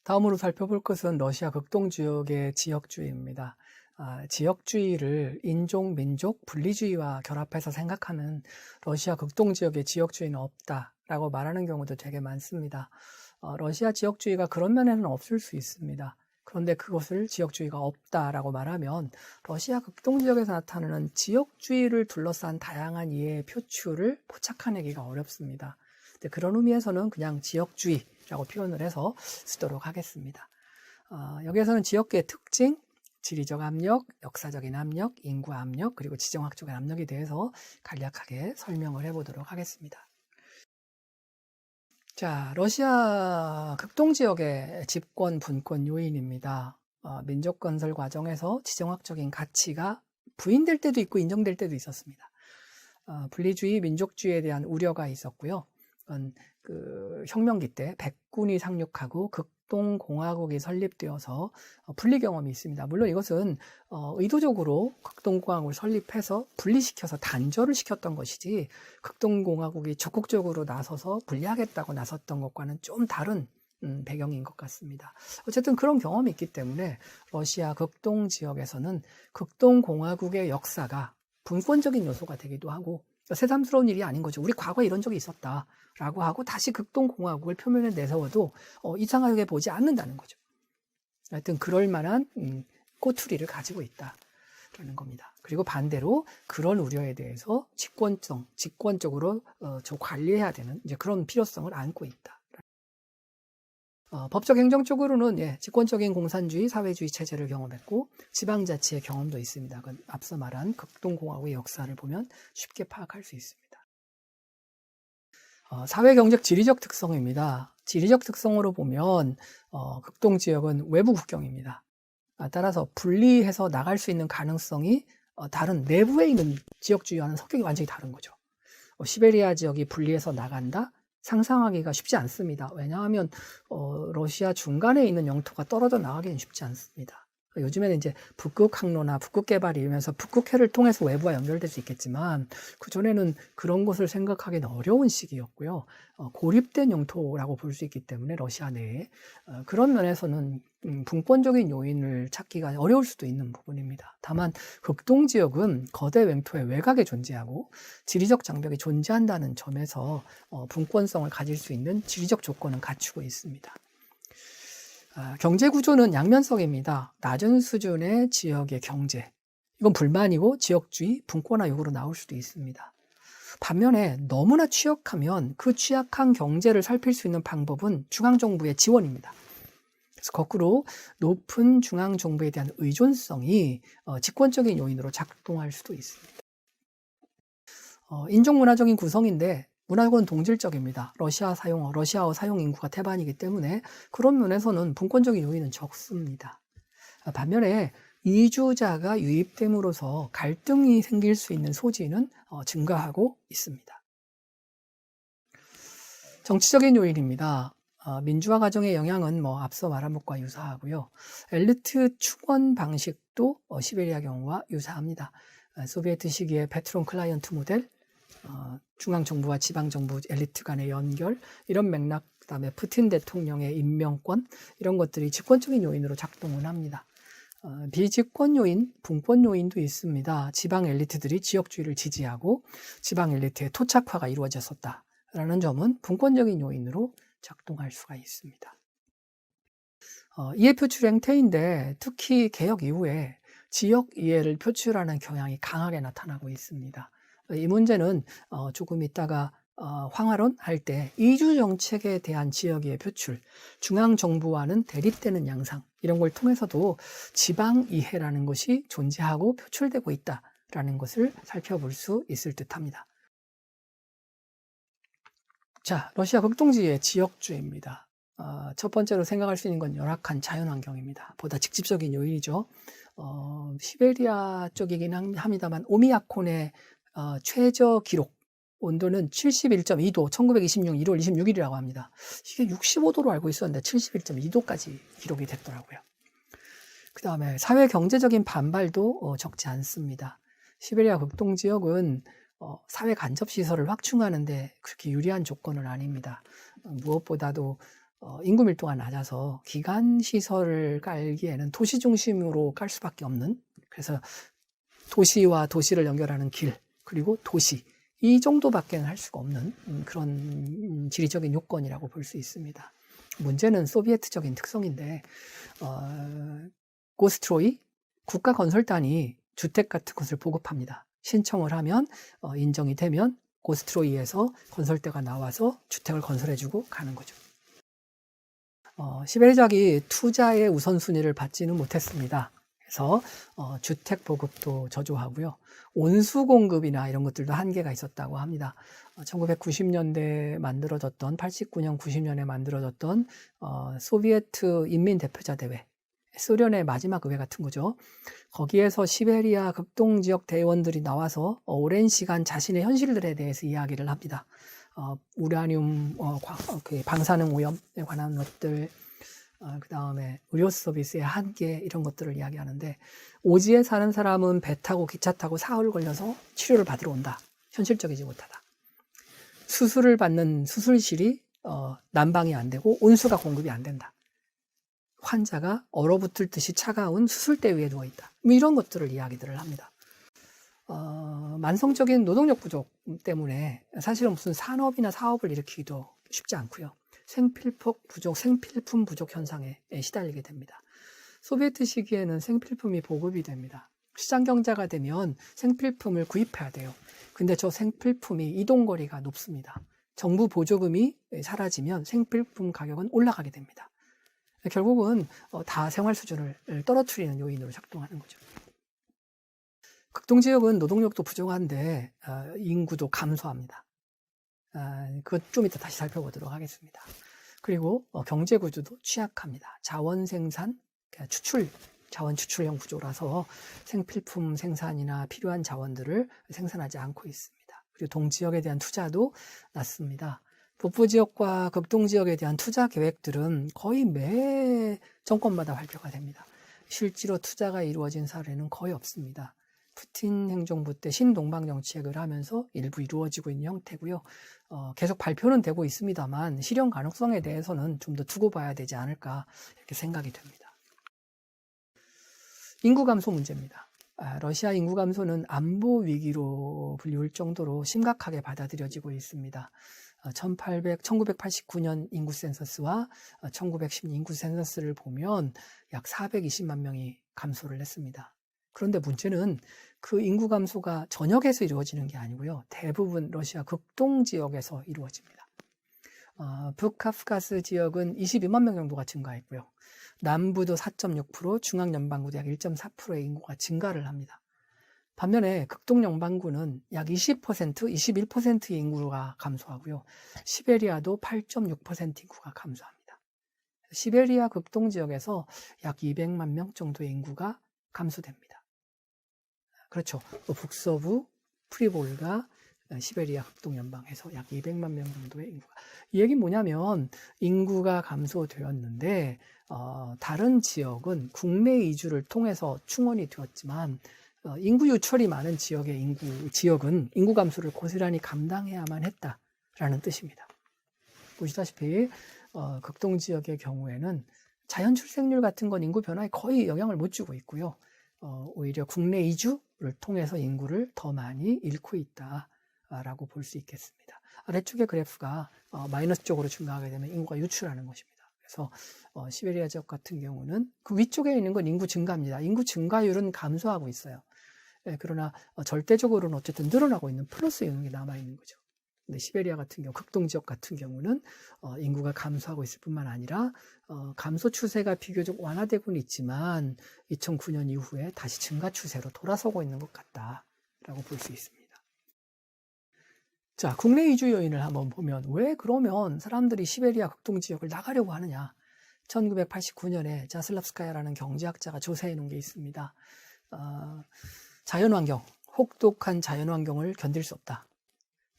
다음으로 살펴볼 것은 러시아 극동지역의 지역주의입니다. 지역주의를 인종, 민족, 분리주의와 결합해서 생각하는 러시아 극동지역의 지역주의는 없다라고 말하는 경우도 되게 많습니다. 러시아 지역주의가 그런 면에는 없을 수 있습니다. 그런데 그것을 지역주의가 없다라고 말하면 러시아 극동지역에서 나타나는 지역주의를 둘러싼 다양한 이해의 표출을 포착해내기가 어렵습니다. 그런 의미에서는 그냥 지역주의라고 표현을 해서 쓰도록 하겠습니다. 여기에서는 지역계의 특징, 지리적 압력, 역사적인 압력, 인구 압력, 그리고 지정학적인 압력에 대해서 간략하게 설명을 해보도록 하겠습니다. 자, 러시아 극동지역의 집권, 분권 요인입니다. 민족 건설 과정에서 지정학적인 가치가 부인될 때도 있고 인정될 때도 있었습니다. 분리주의, 민족주의에 대한 우려가 있었고요. 혁명기 때 백군이 상륙하고 극동공화국이 설립되어서 분리 경험이 있습니다. 물론 이것은 의도적으로 극동공화국을 설립해서 분리시켜서 단절을 시켰던 것이지 극동공화국이 적극적으로 나서서 분리하겠다고 나섰던 것과는 좀 다른 배경인 것 같습니다. 어쨌든 그런 경험이 있기 때문에 러시아 극동지역에서는 극동공화국의 역사가 분권적인 요소가 되기도 하고 새삼스러운 일이 아닌 거죠. 우리 과거에 이런 적이 있었다라고 하고 다시 극동공화국을 표면에 내세워도 이상하게 보지 않는다는 거죠. 하여튼 그럴 만한 꼬투리를 가지고 있다라는 겁니다. 그리고 반대로 그런 우려에 대해서 직권적으로 관리해야 되는 이제 그런 필요성을 안고 있다. 법적 행정적으로는 집권적인 공산주의, 사회주의 체제를 경험했고 지방자치의 경험도 있습니다. 앞서 말한 극동공화국의 역사를 보면 쉽게 파악할 수 있습니다. 사회경제적 지리적 특성입니다. 지리적 특성으로 보면 극동지역은 외부 국경입니다. 따라서 분리해서 나갈 수 있는 가능성이 다른 내부에 있는 지역주의와는 성격이 완전히 다른 거죠. 시베리아 지역이 분리해서 나간다? 상상하기가 쉽지 않습니다. 왜냐하면 러시아 중간에 있는 영토가 떨어져 나가기는 쉽지 않습니다. 요즘에는 이제 북극 항로나 북극 개발이 이러면서 북극해를 통해서 외부와 연결될 수 있겠지만 그전에는 그런 것을 생각하기는 어려운 시기였고요. 고립된 영토라고 볼 수 있기 때문에 러시아 내에 그런 면에서는 분권적인 요인을 찾기가 어려울 수도 있는 부분입니다. 다만 극동지역은 거대 영토의 외곽에 존재하고 지리적 장벽이 존재한다는 점에서 분권성을 가질 수 있는 지리적 조건은 갖추고 있습니다. 경제 구조는 양면성입니다. 낮은 수준의 지역의 경제, 이건 불만이고 지역주의, 분권화 요구로 나올 수도 있습니다. 반면에 너무나 취약하면 그 취약한 경제를 살필 수 있는 방법은 중앙정부의 지원입니다. 그래서 거꾸로 높은 중앙정부에 대한 의존성이 집권적인 요인으로 작동할 수도 있습니다. 인종문화적인 구성인데 문화권 동질적입니다. 러시아어 사용 인구가 태반이기 때문에 그런 면에서는 분권적인 요인은 적습니다. 반면에 이주자가 유입됨으로써 갈등이 생길 수 있는 소지는 증가하고 있습니다. 정치적인 요인입니다. 민주화 과정의 영향은 앞서 말한 것과 유사하고요. 엘리트 충원 방식도 시베리아 경우와 유사합니다. 소비에트 시기의 패트론 클라이언트 모델, 중앙정부와 지방정부 엘리트 간의 연결, 이런 맥락, 그다음에 푸틴 대통령의 임명권, 이런 것들이 집권적인 요인으로 작동을 합니다. 비집권 요인, 분권 요인도 있습니다. 지방 엘리트들이 지역주의를 지지하고 지방 엘리트의 토착화가 이루어졌었다라는 점은 분권적인 요인으로 작동할 수가 있습니다. 이해 표출 행태인데 특히 개혁 이후에 지역 이해를 표출하는 경향이 강하게 나타나고 있습니다. 이 문제는 조금 이따가 황하론 할 때 이주 정책에 대한 지역의 표출, 중앙정부와는 대립되는 양상, 이런 걸 통해서도 지방 이해라는 것이 존재하고 표출되고 있다라는 것을 살펴볼 수 있을 듯합니다. 자, 러시아 극동지의 지역주의입니다. 첫 번째로 생각할 수 있는 건 열악한 자연환경입니다. 보다 직접적인 요인이죠. 시베리아 쪽이긴 합니다만 오미야콘의 최저 기록 온도는 71.2도, 1926년 1월 26일이라고 합니다. 이게 65도로 알고 있었는데 71.2도까지 기록이 됐더라고요. 그 다음에 사회 경제적인 반발도 적지 않습니다. 시베리아 극동 지역은 사회 간접 시설을 확충하는데 그렇게 유리한 조건은 아닙니다. 무엇보다도 인구 밀도가 낮아서 기간 시설을 깔기에는 도시 중심으로 깔 수밖에 없는, 그래서 도시와 도시를 연결하는 길, 그리고 도시, 이 정도밖에는 할 수가 없는 그런 지리적인 요건이라고 볼 수 있습니다. 문제는 소비에트적인 특성인데 고스트로이 국가건설단이 주택 같은 것을 보급합니다. 신청을 하면 인정이 되면 고스트로이에서 건설대가 나와서 주택을 건설해주고 가는 거죠. 시베리아적이 투자의 우선순위를 받지는 못했습니다. 그래서 주택 보급도 저조하고요. 온수 공급이나 이런 것들도 한계가 있었다고 합니다. 1990년대에 만들어졌던 89년, 90년에 만들어졌던 소비에트 인민대표자 대회, 소련의 마지막 의회 같은 거죠. 거기에서 시베리아 극동지역 대의원들이 나와서 오랜 시간 자신의 현실들에 대해서 이야기를 합니다. 우라늄, 방사능 오염에 관한 것들, 그 다음에 의료 서비스의 한계, 이런 것들을 이야기하는데, 오지에 사는 사람은 배 타고 기차 타고 사흘 걸려서 치료를 받으러 온다. 현실적이지 못하다. 수술을 받는 수술실이 난방이 안 되고 온수가 공급이 안 된다. 환자가 얼어붙을 듯이 차가운 수술대 위에 누워있다. 이런 것들을 이야기들을 합니다. 만성적인 노동력 부족 때문에 사실은 무슨 산업이나 사업을 일으키기도 쉽지 않고요. 생필품 부족 현상에 시달리게 됩니다. 소비에트 시기에는 생필품이 보급이 됩니다. 시장 경제가 되면 생필품을 구입해야 돼요. 근데 저 생필품이 이동거리가 높습니다. 정부 보조금이 사라지면 생필품 가격은 올라가게 됩니다. 결국은 다 생활 수준을 떨어뜨리는 요인으로 작동하는 거죠. 극동지역은 노동력도 부족한데 인구도 감소합니다. 그것 좀 이따 다시 살펴보도록 하겠습니다. 그리고 경제 구조도 취약합니다. 자원 생산, 자원 추출형 구조라서 생필품 생산이나 필요한 자원들을 생산하지 않고 있습니다. 그리고 동지역에 대한 투자도 낮습니다. 북부지역과 극동지역에 대한 투자 계획들은 거의 매 정권마다 발표가 됩니다. 실제로 투자가 이루어진 사례는 거의 없습니다. 푸틴 행정부 때 신동방 정책을 하면서 일부 이루어지고 있는 형태고요. 계속 발표는 되고 있습니다만 실현 가능성에 대해서는 좀 더 두고 봐야 되지 않을까 이렇게 생각이 됩니다. 인구 감소 문제입니다. 러시아 인구 감소는 안보 위기로 불리울 정도로 심각하게 받아들여지고 있습니다. 1989년 인구 센서스와 1910년 인구 센서스를 보면 약 420만 명이 감소를 했습니다. 그런데 문제는 그 인구 감소가 전역에서 이루어지는 게 아니고요. 대부분 러시아 극동 지역에서 이루어집니다. 북카프카스 지역은 22만 명 정도가 증가했고요. 남부도 4.6%, 중앙연방구도 약 1.4%의 인구가 증가를 합니다. 반면에 극동연방구는 약 20%, 21%의 인구가 감소하고요. 시베리아도 8.6% 인구가 감소합니다. 시베리아 극동지역에서 약 200만 명 정도의 인구가 감소됩니다. 그렇죠. 북서부 프리볼가 시베리아 극동연방에서 약 200만 명 정도의 인구가. 이 얘기는 뭐냐면 인구가 감소되었는데 다른 지역은 국내 이주를 통해서 충원이 되었지만 인구 유출이 많은 지역은 인구 감소를 고스란히 감당해야만 했다라는 뜻입니다. 보시다시피 극동 지역의 경우에는 자연 출생률 같은 건 인구 변화에 거의 영향을 못 주고 있고요. 오히려 국내 이주를 통해서 인구를 더 많이 잃고 있다라고 볼 수 있겠습니다. 아래쪽의 그래프가 마이너스 쪽으로 증가하게 되면 인구가 유출하는 것입니다. 그래서 시베리아 지역 같은 경우는 그 위쪽에 있는 건 인구 증가입니다. 인구 증가율은 감소하고 있어요. 그러나 절대적으로는 어쨌든 늘어나고 있는 플러스 영역이 남아있는 거죠. 근데 시베리아 같은 경우, 극동 지역 같은 경우는 인구가 감소하고 있을 뿐만 아니라 감소 추세가 비교적 완화되고는 있지만 2009년 이후에 다시 증가 추세로 돌아서고 있는 것 같다라고 볼 수 있습니다. 자, 국내 이주 요인을 한번 보면 왜 그러면 사람들이 시베리아 극동 지역을 나가려고 하느냐? 1989년에 자슬랍스카야라는 경제학자가 조사해 놓은 게 있습니다. 자연환경, 혹독한 자연환경을 견딜 수 없다.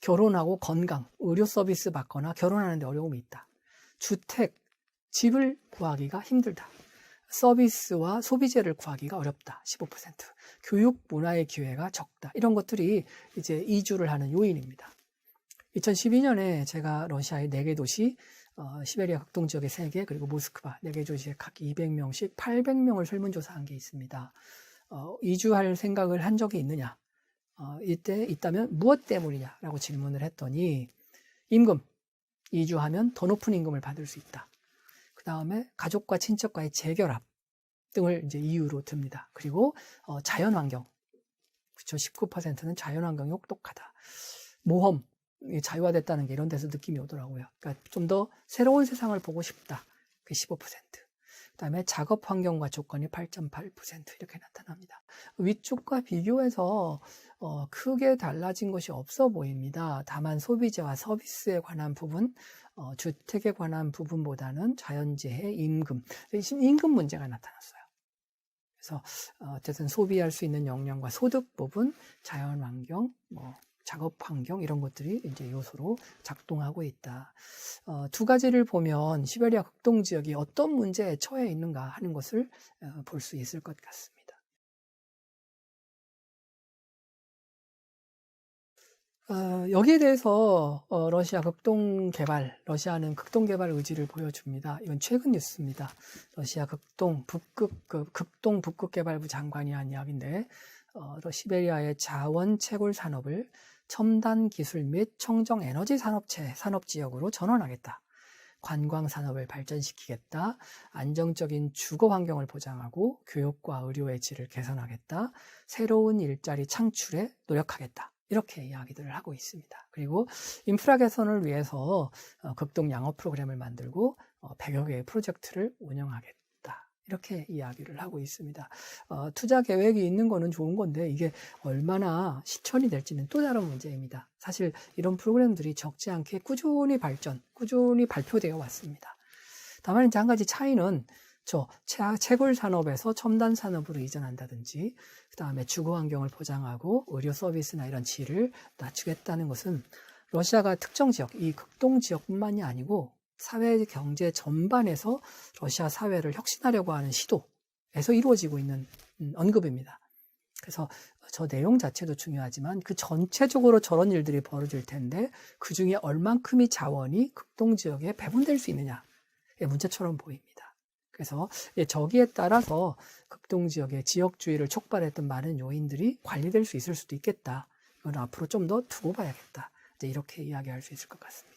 결혼하고 건강, 의료 서비스 받거나 결혼하는데 어려움이 있다. 주택, 집을 구하기가 힘들다. 서비스와 소비재를 구하기가 어렵다. 15%. 교육 문화의 기회가 적다. 이런 것들이 이제 이주를 하는 요인입니다. 2012년에 제가 러시아의 4개 도시, 시베리아 극동 지역의 3개, 그리고 모스크바 4개 도시에 각 200명씩 800명을 설문조사한 게 있습니다. 이주할 생각을 한 적이 있느냐? 이때 있다면 무엇 때문이냐라고 질문을 했더니 임금, 이주하면 더 높은 임금을 받을 수 있다. 그 다음에 가족과 친척과의 재결합 등을 이제 이유로 듭니다. 그리고 자연환경, 그렇죠. 19%는 자연환경이 혹독하다. 모험, 자유화됐다는 게 이런 데서 느낌이 오더라고요. 그러니까 좀 더 새로운 세상을 보고 싶다. 그게 15%. 그 다음에 작업 환경과 조건이 8.8% 이렇게 나타납니다. 위쪽과 비교해서 크게 달라진 것이 없어 보입니다. 다만 소비재와 서비스에 관한 부분, 주택에 관한 부분보다는 자연재해, 임금 문제가 나타났어요. 그래서 어쨌든 소비할 수 있는 역량과 소득 부분, 자연환경, 작업 환경 이런 것들이 이제 요소로 작동하고 있다. 두 가지를 보면 시베리아 극동 지역이 어떤 문제에 처해 있는가 하는 것을 볼 수 있을 것 같습니다. 여기에 대해서 러시아는 극동 개발 의지를 보여줍니다. 이건 최근 뉴스입니다. 러시아 극동 북극 개발부 장관이 한 이야기인데 시베리아의 자원 채굴 산업을 첨단 기술 및 청정 에너지 산업 지역으로 전환하겠다. 관광 산업을 발전시키겠다. 안정적인 주거 환경을 보장하고 교육과 의료의 질을 개선하겠다. 새로운 일자리 창출에 노력하겠다. 이렇게 이야기들을 하고 있습니다. 그리고 인프라 개선을 위해서 극동 양업 프로그램을 만들고 100여 개의 프로젝트를 운영하겠다. 이렇게 이야기를 하고 있습니다. 투자 계획이 있는 거는 좋은 건데 이게 얼마나 실천이 될지는 또 다른 문제입니다. 사실 이런 프로그램들이 적지 않게 꾸준히 발표되어 왔습니다. 다만 이제 한 가지 차이는 채굴 산업에서 첨단 산업으로 이전한다든지 그 다음에 주거 환경을 보장하고 의료 서비스나 이런 질을 낮추겠다는 것은 러시아가 특정 지역, 이 극동 지역뿐만이 아니고 사회 경제 전반에서 러시아 사회를 혁신하려고 하는 시도에서 이루어지고 있는 언급입니다. 그래서 저 내용 자체도 중요하지만 그 전체적으로 저런 일들이 벌어질 텐데 그 중에 얼만큼의 자원이 극동 지역에 배분될 수 있느냐의 문제처럼 보입니다. 그래서 저기에 따라서 극동 지역의 지역주의를 촉발했던 많은 요인들이 관리될 수 있을 수도 있겠다. 이건 앞으로 좀 더 두고 봐야겠다. 이렇게 이야기할 수 있을 것 같습니다.